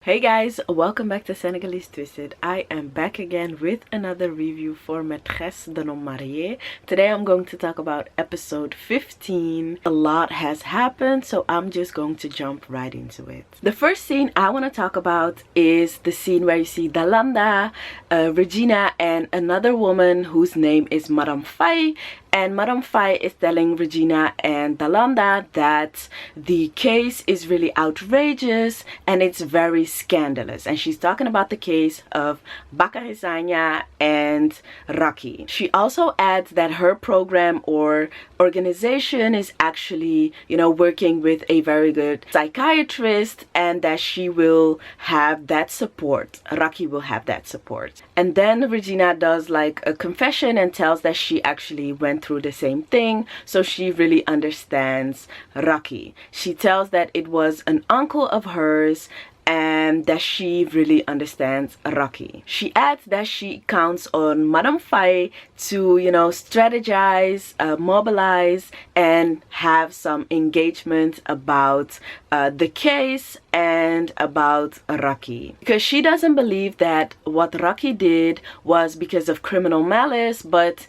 Hey guys, welcome back to Senegalese Twisted. I am back again with another review for Maîtresse d'un homme marié. Today I'm going to talk about episode 15. A lot has happened, so I'm just going to jump right into it. The first scene I want to talk about is the scene where you see Dalanda, Regina, and another woman whose name is Madame Faye. And Madame Faye is telling Regina and Dalanda that the case is really outrageous and it's very scandalous. And she's talking about the case of Bakary Sagna and Rocky. She also adds that her program or organization is actually, working with a very good psychiatrist and that she will have that support. Rocky will have that support. And then Regina does like a confession and tells that she actually went through the same thing, so she really understands Rocky. She tells that it was an uncle of hers and that she really understands Rocky. She adds that she counts on Madame Faye to, strategize, mobilize, and have some engagement about the case and about Rocky. Because she doesn't believe that what Rocky did was because of criminal malice, but,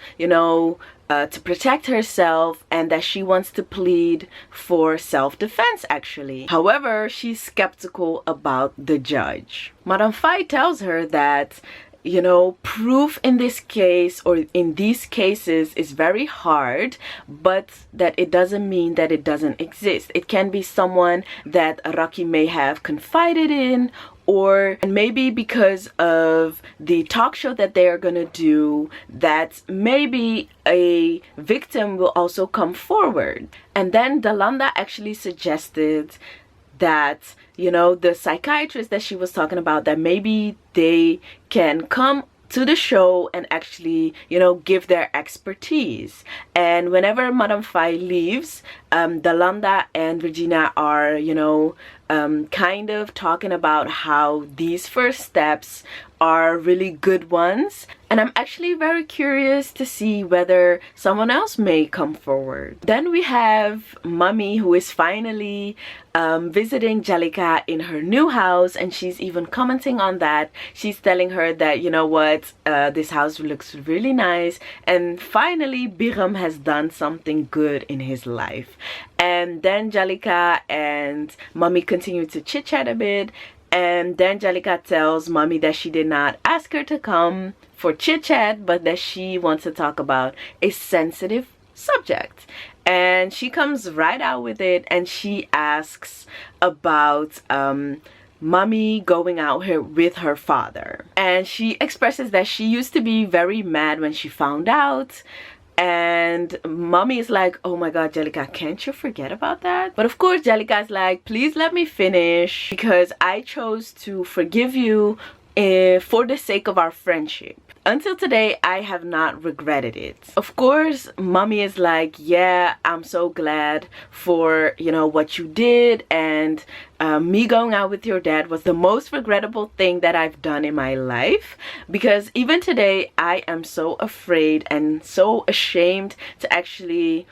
to protect herself, and that she wants to plead for self-defense actually. However, she's skeptical about the judge. Madame Faye tells her that proof in this case or in these cases is very hard, but that it doesn't mean that it doesn't exist. It can be someone that Rocky may have confided in, or maybe because of the talk show that they are gonna do, that maybe a victim will also come forward. And then Dalanda actually suggested that the psychiatrist that she was talking about, that maybe they can come to the show and actually give their expertise. And whenever Madame Faye leaves, Dalanda and Regina are kind of talking about how these first steps are really good ones. And I'm actually very curious to see whether someone else may come forward. Then we have Mommy, who is finally visiting Djalika in her new house, and she's even commenting on that. She's telling her that, this house looks really nice, and finally Birame has done something good in his life. And then Djalika and Mommy continue to chit chat a bit, and then Djalika tells Mommy that she did not ask her to come for chit chat, but that she wants to talk about a sensitive subject. And she comes right out with it, and she asks about Mommy going out here with her father. And she expresses that she used to be very mad when she found out. And Mommy is like, oh my god, Djalika, can't you forget about that? But of course Djalika is like, please let me finish, because I chose to forgive you for the sake of our friendship. Until today, I have not regretted it. Of course, Mommy is like, yeah, I'm so glad for, what you did, and me going out with your dad was the most regrettable thing that I've done in my life, because even today, I am so afraid and so ashamed to actually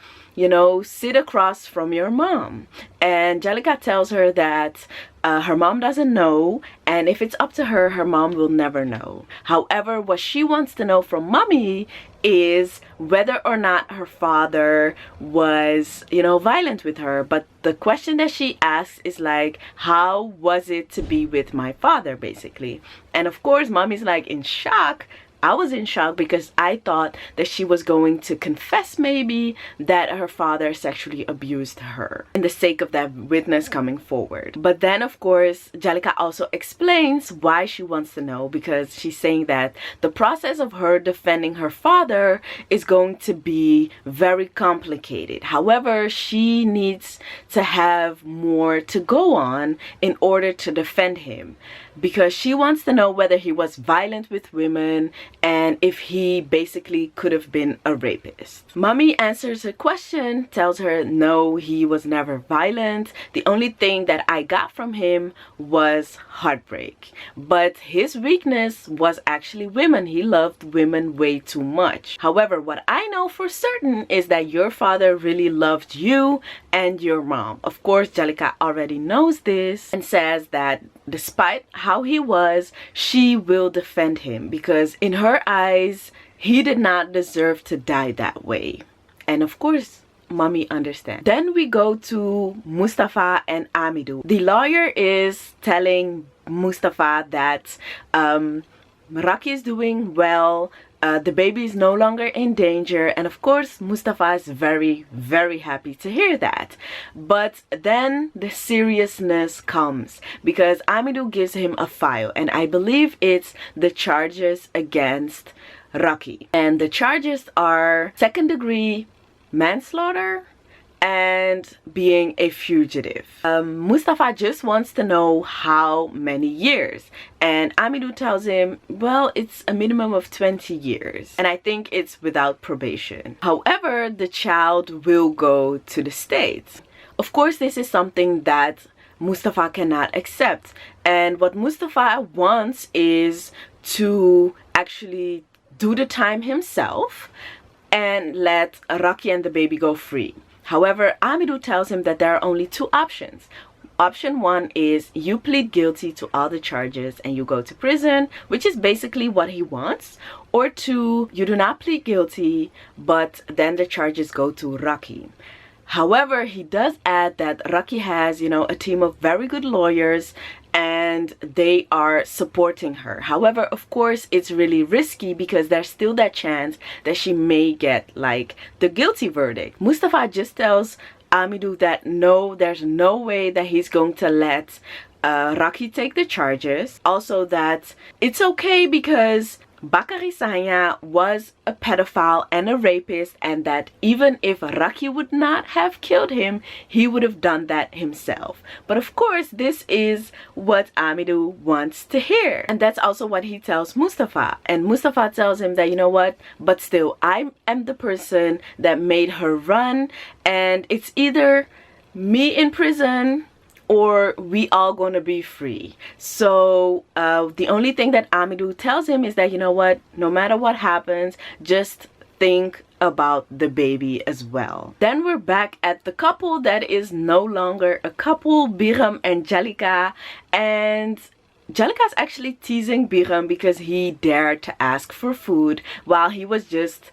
sit across from your mom. And Djalika tells her that her mom doesn't know, and if it's up to her, her mom will never know. However, what she wants to know from Mommy is whether or not her father was, violent with her. But the question that she asks is like, how was it to be with my father, basically? And of course, Mommy's like in shock. I was in shock because I thought that she was going to confess maybe that her father sexually abused her in the sake of that witness coming forward. But then of course Djalika also explains why she wants to know, because she's saying that the process of her defending her father is going to be very complicated. However, she needs to have more to go on in order to defend him, because she wants to know whether he was violent with women, and if he basically could have been a rapist. Mommy answers her question, tells her no, he was never violent. The only thing that I got from him was heartbreak. But his weakness was actually women. He loved women way too much. However, what I know for certain is that your father really loved you and your mom. Of course, Djalika already knows this and says that despite how he was, she will defend him because in her eyes, he did not deserve to die that way. And of course, Mommy understands. Then we go to Mustafa and Amidou. The lawyer is telling Mustafa that Raki is doing well. The baby is no longer in danger, and of course Mustafa is very, very happy to hear that. But then the seriousness comes because Amidou gives him a file, and I believe it's the charges against Raki. And the charges are second-degree manslaughter and being a fugitive. Mustafa just wants to know how many years, and Amidou tells him, well, it's a minimum of 20 years, and I think it's without probation. However, the child will go to the States. Of course, this is something that Mustafa cannot accept, and what Mustafa wants is to actually do the time himself and let Raki and the baby go free. However, Amidou tells him that there are only two options. Option one is you plead guilty to all the charges and you go to prison, which is basically what he wants. Or two, you do not plead guilty, but then the charges go to Raki. However, he does add that Raki has, a team of very good lawyers and they are supporting her. However, of course, it's really risky because there's still that chance that she may get like the guilty verdict. Mustafa just tells Amidou that no, there's no way that he's going to let Raki take the charges. Also that it's okay because Bakary Sagna was a pedophile and a rapist, and that even if Raki would not have killed him, he would have done that himself. But of course, this is what Amidou wants to hear. And that's also what he tells Mustafa. And Mustafa tells him that, you know what, but still, I am the person that made her run, and it's either me in prison or we all gonna be free. So the only thing that Amidou tells him is that, you know what, no matter what happens, just think about the baby as well. Then we're back at the couple that is no longer a couple, Birame and Djalika, and Djalika's actually teasing Birame because he dared to ask for food while he was just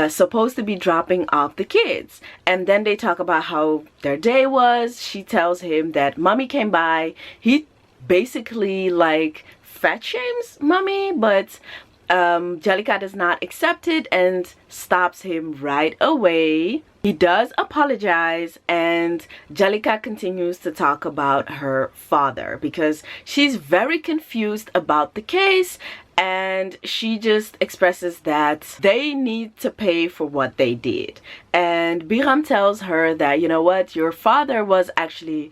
supposed to be dropping off the kids. And then they talk about how their day was. She tells him that Mommy came by. He basically like fat shames Mommy, but Djalika does not accept it and stops him right away. He does apologize, and Djalika continues to talk about her father because she's very confused about the case, and she just expresses that they need to pay for what they did. And Birame tells her that, you know what, your father was actually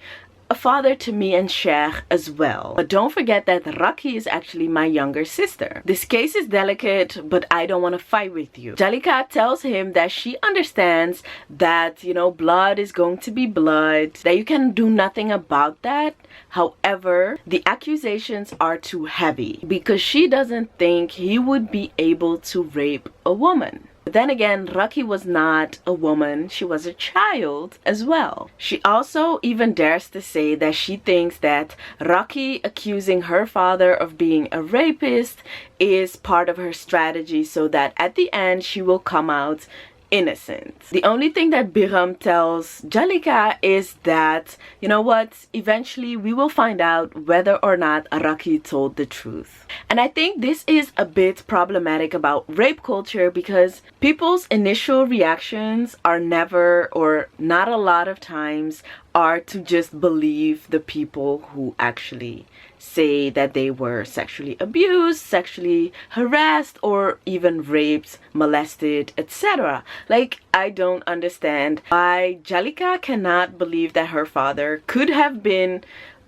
a father to me and Cheikh as well. But don't forget that Raki is actually my younger sister. This case is delicate, but I don't want to fight with you. Djalika tells him that she understands that, blood is going to be blood, that you can do nothing about that. However, the accusations are too heavy because she doesn't think he would be able to rape a woman. But then again, Raki was not a woman, she was a child as well. She also even dares to say that she thinks that Raki accusing her father of being a rapist is part of her strategy so that at the end she will come out innocent. The only thing that Birame tells Djalika is that, you know what, eventually we will find out whether or not Raki told the truth. And I think this is a bit problematic about rape culture because people's initial reactions are never, or not a lot of times, are to just believe the people who actually say that they were sexually abused, sexually harassed, or even raped, molested, etc. Like, I don't understand why Djalika cannot believe that her father could have been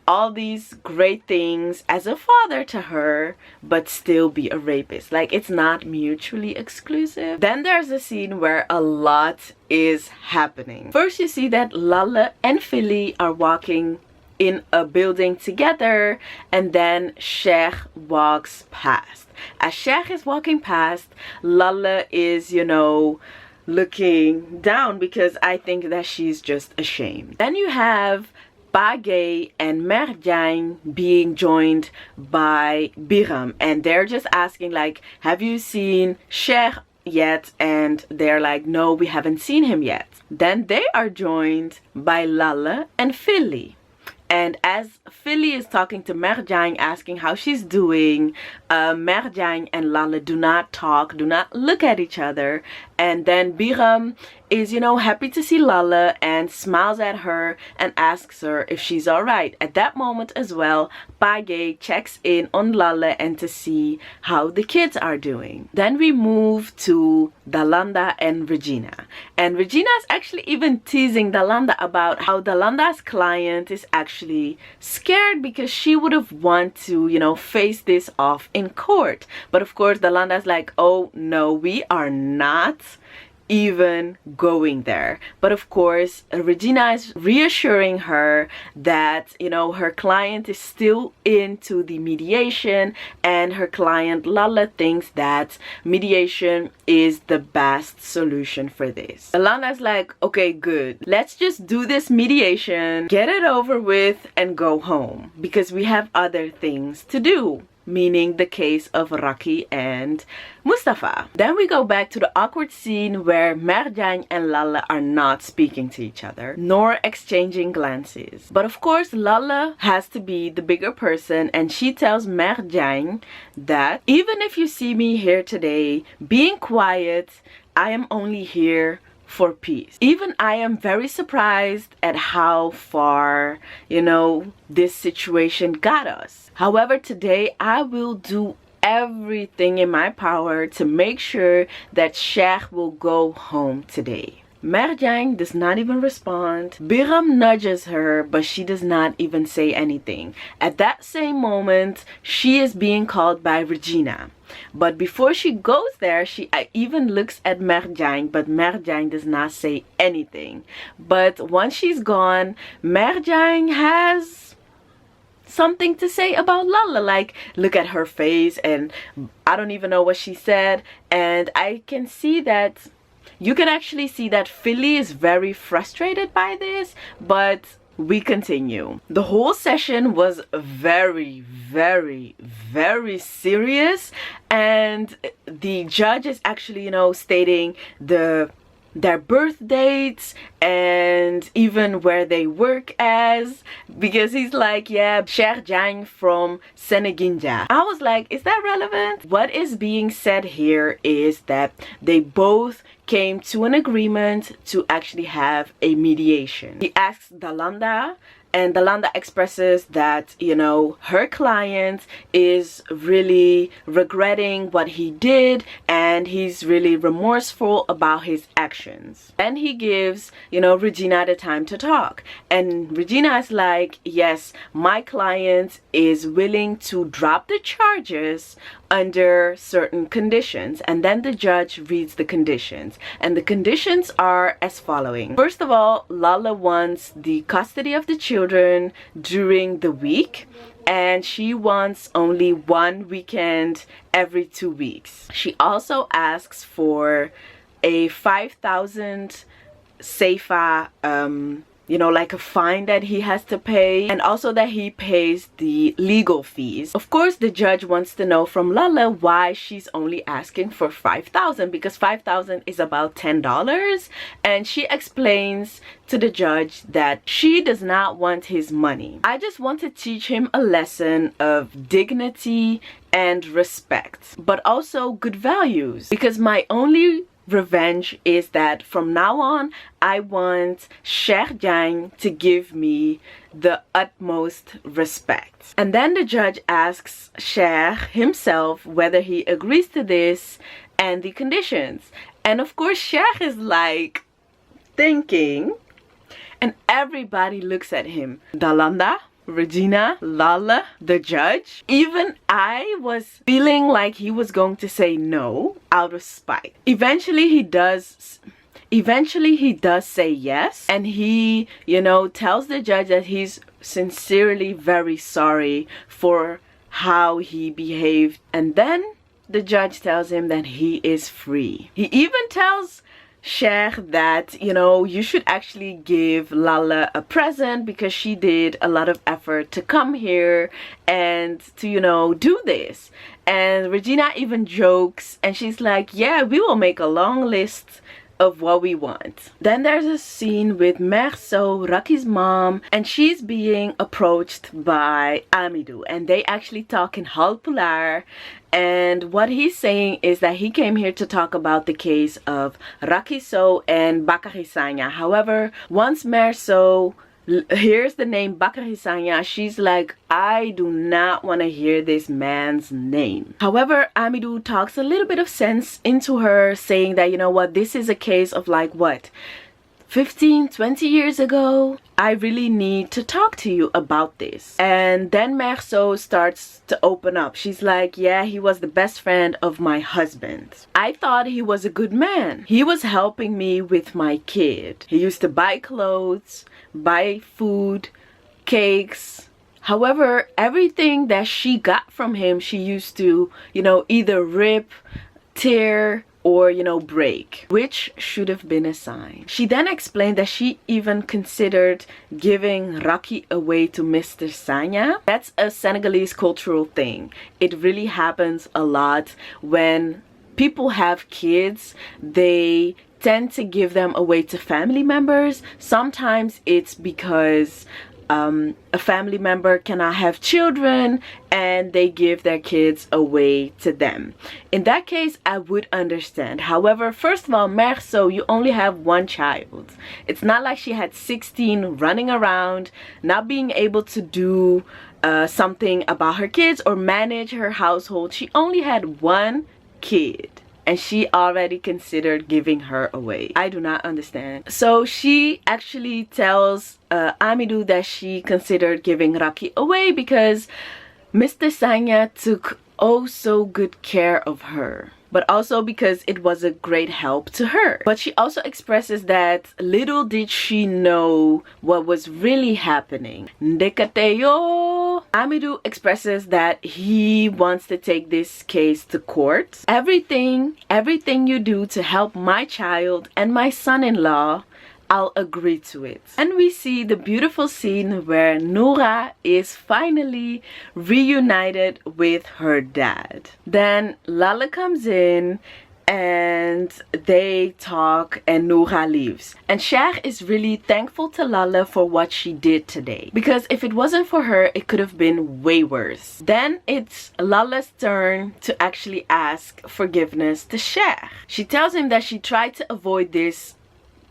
all these great things as a father to her, but still be a rapist. Like, it's not mutually exclusive. Then there's a scene where a lot is happening. First, you see that Lala and Philly are walking in a building together, and then Cheikh walks past. As Cheikh is walking past, Lala is, you know, looking down because I think that she's just ashamed. Then you have Bagay and Merdjang being joined by Birame, and they're just asking like, have you seen Cheikh yet? And they're like, no, we haven't seen him yet. Then they are joined by Lala and Philly. And as Philly is talking to Merdjang, asking how she's doing, Merdjang and Lala do not talk, do not look at each other. And then Birame is, you know, happy to see Lala and smiles at her and asks her if she's alright. At that moment as well, Bagay checks in on Lala and to see how the kids are doing. Then we move to Dalanda and Regina. And Regina is actually even teasing Dalanda about how Dalanda's client is actually scared because she would have wanted to, you know, face this off in court. But of course, Dalanda's like, oh no, we are not even going there. But of course, Regina is reassuring her that, you know, her client is still into the mediation, and her client Lala thinks that mediation is the best solution for this. Lala's like, okay, good, let's just do this mediation, get it over with, and go home because we have other things to do. Meaning the case of Raki and Mustafa. Then we go back to the awkward scene where Merdjang and Lala are not speaking to each other, nor exchanging glances. But of course, Lala has to be the bigger person, and she tells Merdjang that even if you see me here today being quiet, I am only here for peace. Even I am very surprised at how far, you know, this situation got us. However, today I will do everything in my power to make sure that Cheikh will go home today. Merdjang does not even respond. Birame nudges her, but she does not even say anything. At that same moment, she is being called by Regina. But before she goes there, she even looks at Merdjang, but Merdjang does not say anything. But once she's gone, Merdjang has something to say about Lala. Like, look at her face, and I don't even know what she said. And I can see that, you can actually see that Philly is very frustrated by this, but we continue. The whole session was very, very, very serious, and the judge is actually, you know, stating their birth dates and even where they work as, because he's like, yeah, Cheikh Jang from Senegalese. I was like, is that relevant? What is being said here is that they both came to an agreement to actually have a mediation. He asks Dalanda, and Dalanda expresses that, you know, her client is really regretting what he did, and he's really remorseful about his actions. Then he gives, you know, Regina the time to talk, and Regina is like, yes, my client is willing to drop the charges under certain conditions. And then the judge reads the conditions, and the conditions are as following. First of all, Lala wants the custody of the children during the week, and she wants only one weekend every 2 weeks. She also asks for a 5,000 Seifa, you know, like a fine that he has to pay, and also that he pays the legal fees. Of course, the judge wants to know from Lala why she's only asking for 5,000, because 5,000 is about $10, and she explains to the judge that she does not want his money. I just want to teach him a lesson of dignity and respect, but also good values, because my only revenge is that from now on I want Cheikh Jang to give me the utmost respect. And then the judge asks Cheikh himself whether he agrees to this and the conditions, and of course Cheikh is like thinking, and everybody looks at him. Dalanda, Regina, Lala, the judge. Even I was feeling like he was going to say no out of spite. Eventually he does say yes, and he, you know, tells the judge that he's sincerely very sorry for how he behaved. And then the judge tells him that he is free. He even tells Cheikh that, you know, you should actually give Lala a present because she did a lot of effort to come here and to, you know, do this. And Regina even jokes and she's like, yeah, we will make a long list of what we want. Then there's a scene with Merso, Raki's mom, and she's being approached by Amidou, and they actually talk in Halpular. And what he's saying is that he came here to talk about the case of Rakiso and Bakary Sagna. However, once Merso hears the name Bakary Sagna, she's like, I do not want to hear this man's name. However, Amidou talks a little bit of sense into her, saying that, you know what, this is a case of like, what, 15-20 years ago? I really need to talk to you about this. And then Merso starts to open up. She's like, yeah, he was the best friend of my husband. I thought he was a good man. He was helping me with my kid. He used to buy clothes, buy food, cakes. However, everything that she got from him, she used to, you know, either rip, tear, or, you know, break, which should have been a sign. She then explained that she even considered giving Raki away to Mr. Sagna. That's a Senegalese cultural thing. It really happens a lot when people have kids. They tend to give them away to family members. Sometimes it's because a family member cannot have children and they give their kids away to them. In that case, I would understand. However, first of all, Merso, you only have one child. It's not like she had 16 running around, not being able to do something about her kids or manage her household. She only had one kid, and she already considered giving her away. I do not understand. So she actually tells Amidou that she considered giving Raki away because Mr. Sagna took oh so good care of her, but also because it was a great help to her. But she also expresses that little did she know what was really happening. Ndekateyo. Amidou expresses that he wants to take this case to court. Everything you do to help my child and my son-in-law, I'll agree to it. And we see the beautiful scene where Noura is finally reunited with her dad. Then Lala comes in and they talk and Noura leaves. And Cheikh is really thankful to Lala for what she did today, because if it wasn't for her, it could have been way worse. Then it's Lala's turn to actually ask forgiveness to Cheikh. She tells him that she tried to avoid this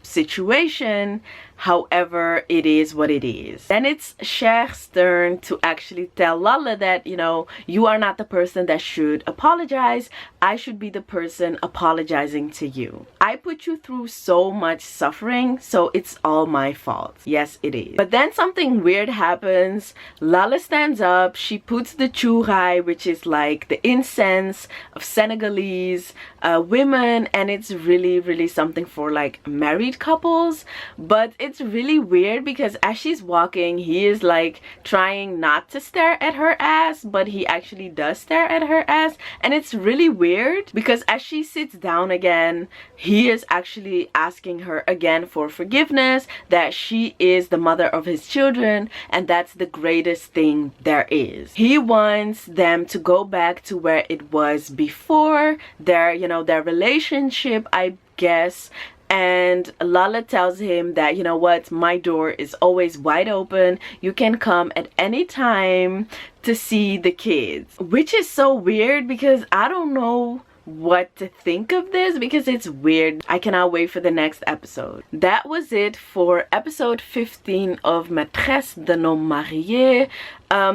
situation, however, it is what it is. Then it's Cheikh's turn to actually tell Lala that, you know, you are not the person that should apologize. I should be the person apologizing to you. I put you through so much suffering, so it's all my fault. Yes, it is. But then something weird happens. Lala stands up. She puts the churai, which is like the incense of Senegalese women, and it's really something for like married couples. But it's really weird because as she's walking, he is like trying not to stare at her ass, but he actually does stare at her ass. And it's really weird because as she sits down again, he is actually asking her again for forgiveness, that she is the mother of his children, and that's the greatest thing there is. He wants them to go back to where it was before their, you know, their relationship, I guess. And Lala tells him that, you know what, my door is always wide open. You can come at any time to see the kids. Which is so weird because I don't know what to think of this, because it's weird. I cannot wait for the next episode. That was it for episode 15 of Maîtresse d'un homme marié.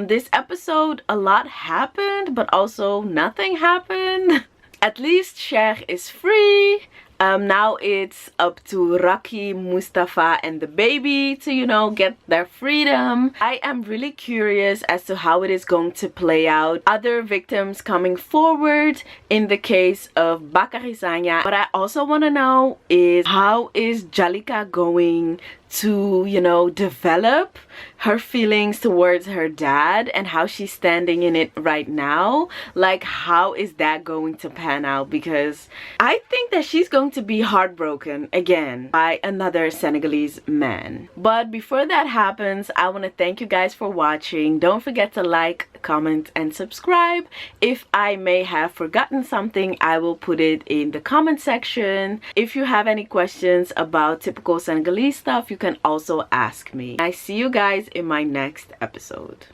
This episode, a lot happened, but also nothing happened. At least Cheikh is free. Now it's up to Raki, Mustafa and the baby to, you know, get their freedom. I am really curious as to how it is going to play out. Other victims coming forward in the case of Bakary Sagna. What I also want to know is, how is Djalika going to, you know, develop her feelings towards her dad and how she's standing in it right now? Like, how is that going to pan out? Because I think that she's going to be heartbroken again by another Senegalese man. But before that happens, I want to thank you guys for watching. Don't forget to like, comment and subscribe. If I may have forgotten something, I will put it in the comment section. If you have any questions about typical Senegalese stuff, you can also ask me. I see you guys in my next episode.